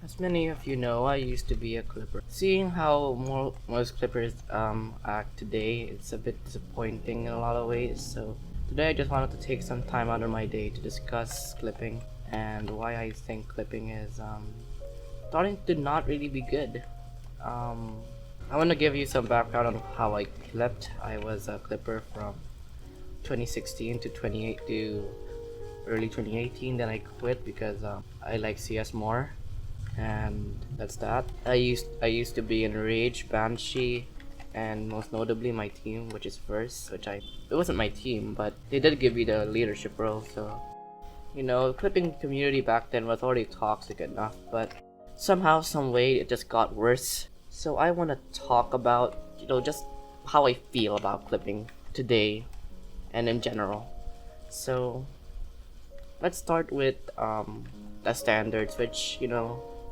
As many of you know, I used to be a Clipper. Seeing how most Clippers act today, it's a bit disappointing in a lot of ways. So today I just wanted to take some time out of my day to discuss clipping and why I think clipping is starting to not really be good. I want to give you some background on how I clipped. I was a Clipper from 2016 to 28 to early 2018. Then I quit because I like CS more, and that's that. I used to be in Rage, Banshee, and most notably my team, which is First, it wasn't my team, but they did give me the leadership role. So clipping community back then was already toxic enough, but somehow, some way, it just got worse. So I want to talk about just how I feel about clipping today and in general. So let's start with the standards, which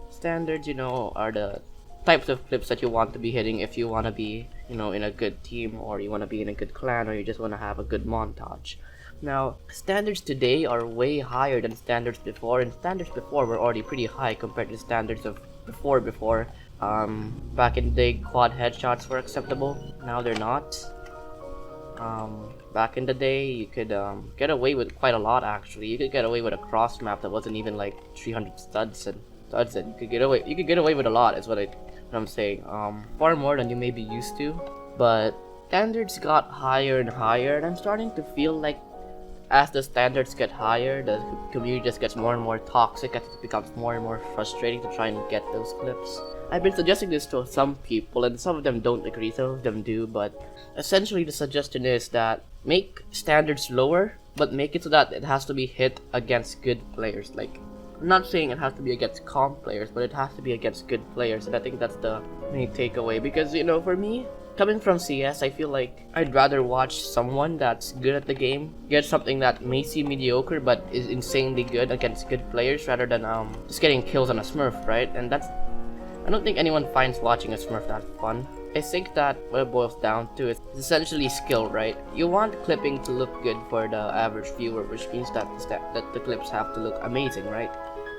standards are the types of clips that you want to be hitting if you want to be in a good team, or you want to be in a good clan, or you just want to have a good montage. Now, standards today are way higher than standards before, and standards before were already pretty high compared to standards of before. Back in the day, quad headshots were acceptable. Now they're not. Back in the day, you could get away with quite a lot. Actually, you could get away with a cross map that wasn't even like 300 studs, and you could get away with a lot. Is what I'm saying. Far more than you may be used to. But standards got higher and higher, and I'm starting to feel like as the standards get higher, the community just gets more and more toxic, as it becomes more and more frustrating to try and get those clips. I've been suggesting this to some people, and some of them don't agree, some of them do, but essentially the suggestion is that make standards lower, but make it so that it has to be hit against good players. Like, I'm not saying it has to be against comp players, but it has to be against good players, and I think that's the main takeaway, because for me, coming from CS, I feel like I'd rather watch someone that's good at the game get something that may seem mediocre but is insanely good against good players, rather than just getting kills on a Smurf, right? And I don't think anyone finds watching a Smurf that fun. I think that what it boils down to is essentially skill, right? You want clipping to look good for the average viewer, which means that the clips have to look amazing, right?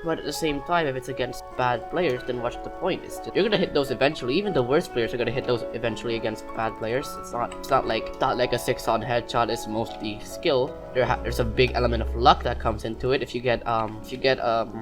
But at the same time, if it's against bad players, then what's the point? You're gonna hit those eventually. Even the worst players are gonna hit those eventually against bad players. It's not like a 6-on headshot is mostly skill. There's a big element of luck that comes into it. If you get a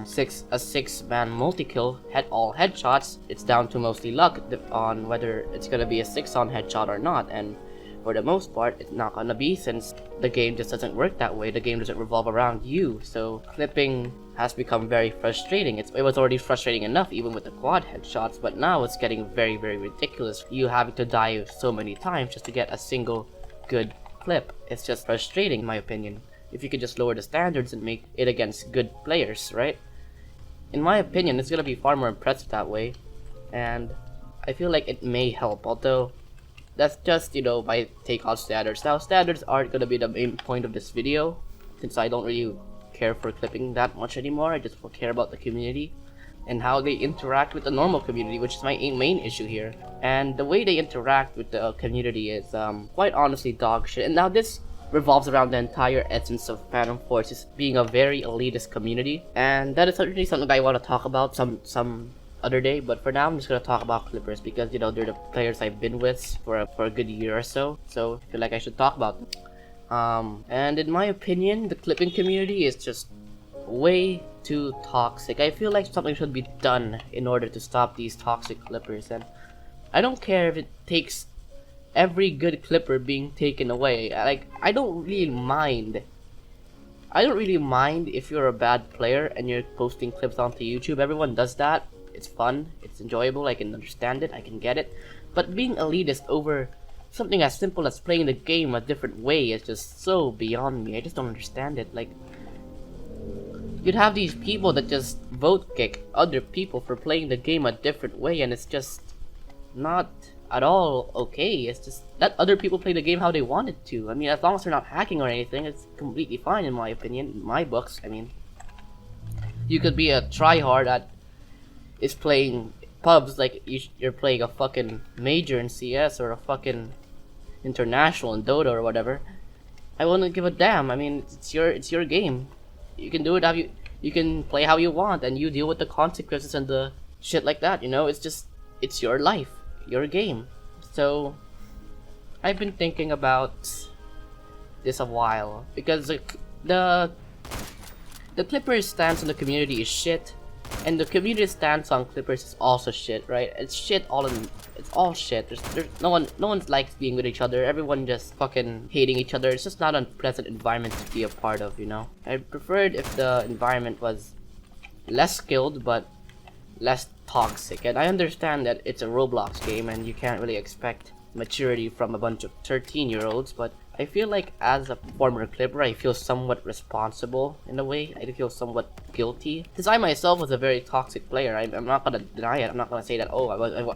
6-man multi-kill all headshots, it's down to mostly luck on whether it's gonna be a 6-on headshot or not. And for the most part, it's not gonna be, since the game just doesn't work that way. The game doesn't revolve around you. So clipping has become very frustrating. It was already frustrating enough even with the quad headshots, but now it's getting very, very ridiculous. You having to die so many times just to get a single good clip. It's just frustrating, in my opinion. If you could just lower the standards and make it against good players, right? In my opinion, it's gonna be far more impressive that way, and I feel like it may help, although that's just, my take on standards. Now, standards aren't gonna be the main point of this video, since I don't really care for clipping that much anymore. I just care about the community and how they interact with the normal community, which is my main issue here. And the way they interact with the community is quite honestly dog shit. And now this revolves around the entire essence of Phantom Forces being a very elitist community, and that is certainly something I want to talk about some other day. But for now, I'm just gonna talk about Clippers because they're the players I've been with for a good year or so. So I feel like I should talk about them. And in my opinion, the clipping community is just way too toxic. I feel like something should be done in order to stop these toxic clippers, and I don't care if it takes every good clipper being taken away. Like, I don't really mind if you're a bad player and you're posting clips onto YouTube. Everyone does that. It's fun, it's enjoyable, I can understand it, I can get it. But being elitist over something as simple as playing the game a different way is just so beyond me. I just don't understand it. Like, you'd have these people that just vote kick other people for playing the game a different way, and it's just not at all okay. It's just let other people play the game how they want it to. I mean, as long as they're not hacking or anything, it's completely fine in my opinion, in my books. I mean, you could be a tryhard that is playing pubs like you're playing a fucking major in CS or a fucking international in Dota or whatever. I wouldn't give a damn. I mean, it's your game. You can do it how you can play how you want, and you deal with the consequences and the shit like that, you know. It's your life, your game. So I've been thinking about this a while because the the Clippers stance on the community is shit, and the community stance on Clippers is also shit, right? It's shit all in. It's all shit. There's no one likes being with each other. Everyone just fucking hating each other. It's just not a pleasant environment to be a part of, you know. I preferred if the environment was less skilled but less toxic. And I understand that it's a Roblox game and you can't really expect maturity from a bunch of 13-year-olds, but I feel like as a former Clipper, I feel somewhat responsible in a way. I feel somewhat guilty because I myself was a very toxic player. I'm not gonna deny it. I'm not gonna say that, oh,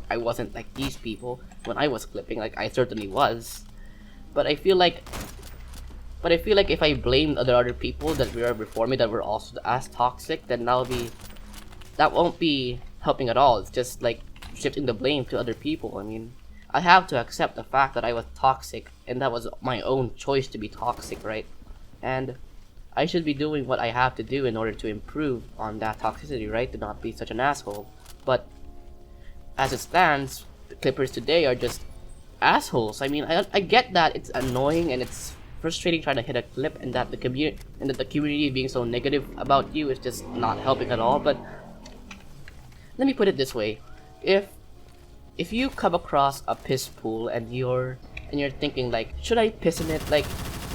I wasn't like these people when I was clipping. Like, I certainly was, but I feel like if I blamed other people that were before me that were also as toxic, then that won't be helping at all. It's just like shifting the blame to other people. I mean, I have to accept the fact that I was toxic, and that was my own choice to be toxic, right? And I should be doing what I have to do in order to improve on that toxicity, right? To not be such an asshole. But as it stands, the Clippers today are just assholes. I mean, I get that it's annoying and it's frustrating trying to hit a clip, and that the community being so negative about you is just not helping at all. But let me put it this way: if you come across a piss pool and you're thinking like, should I piss in it? Like,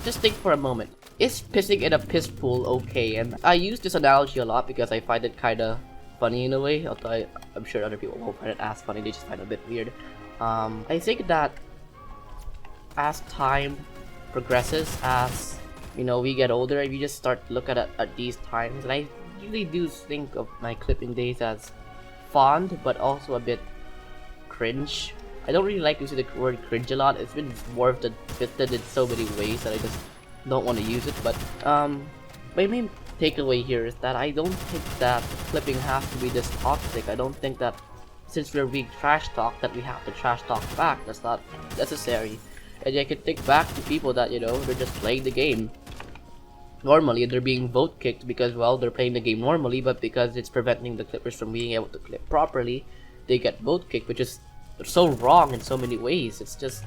just think for a moment. Is pissing in a piss pool okay? And I use this analogy a lot because I find it kind of funny in a way, although I'm sure other people won't find it as funny. They just find it a bit weird. I think that as time progresses, as you know, we get older, we just start to look at these times, and I really do think of my clipping days as fond, but also a bit cringe. I don't really like to use the word cringe a lot. It's been morphed and twisted in so many ways that I just don't want to use it. But my main takeaway here is that I don't think that clipping has to be this toxic. I don't think that since we're being trash talked that we have to trash talk back. That's not necessary. And I can think back to people that, you know, they're just playing the game normally, they're being vote kicked because, well, they're playing the game normally, but because it's preventing the Clippers from being able to clip properly, they get vote kicked, which is so wrong in so many ways. It's just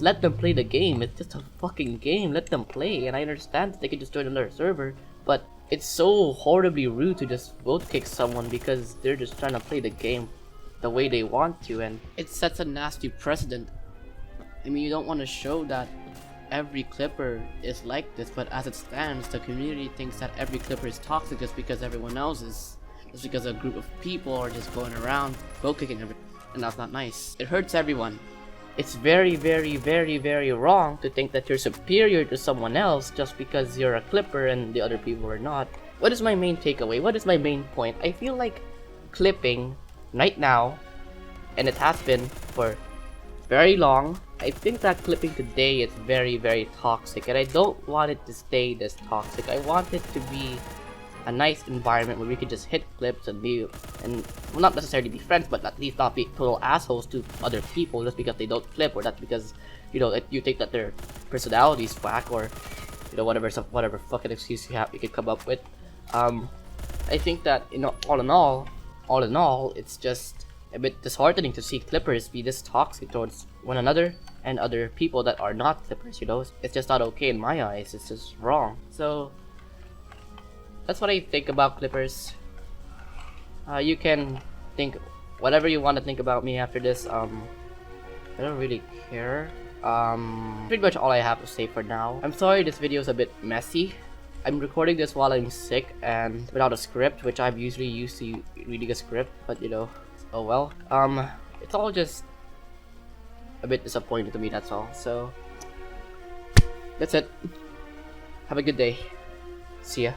let them play the game. It's just a fucking game. Let them play. And I understand that they can just join another server, but it's so horribly rude to just vote kick someone because they're just trying to play the game the way they want to, and it sets a nasty precedent. I mean, you don't want to show that every Clipper is like this, but as it stands, the community thinks that every Clipper is toxic just because everyone else is. Just because a group of people are just going around vote kicking everyone, and that's not nice. It hurts everyone. It's very, very, very, very wrong to think that you're superior to someone else just because you're a Clipper and the other people are not. What is my main takeaway? What is my main point? I feel like clipping right now, and it has been for very long, I think that clipping today is very, very toxic, and I don't want it to stay this toxic. I want it to be a nice environment where we could just hit clips and well, not necessarily be friends, but at least not be total assholes to other people just because they don't clip, or that's because, you know, you think that their personality is whack, or, you know, whatever fucking excuse you can come up with. I think that, you know, all in all, it's just a bit disheartening to see Clippers be this toxic towards one another and other people that are not Clippers. You know, it's just not okay in my eyes. It's just wrong. So that's what I think about Clippers. You can think whatever you want to think about me after this. I don't really care. Pretty much all I have to say for now. I'm sorry this video is a bit messy. I'm recording this while I'm sick and without a script, which I'm usually used to reading a script, but you know, oh well. It's all just a bit disappointing to me, that's all. So that's it. Have a good day. See ya.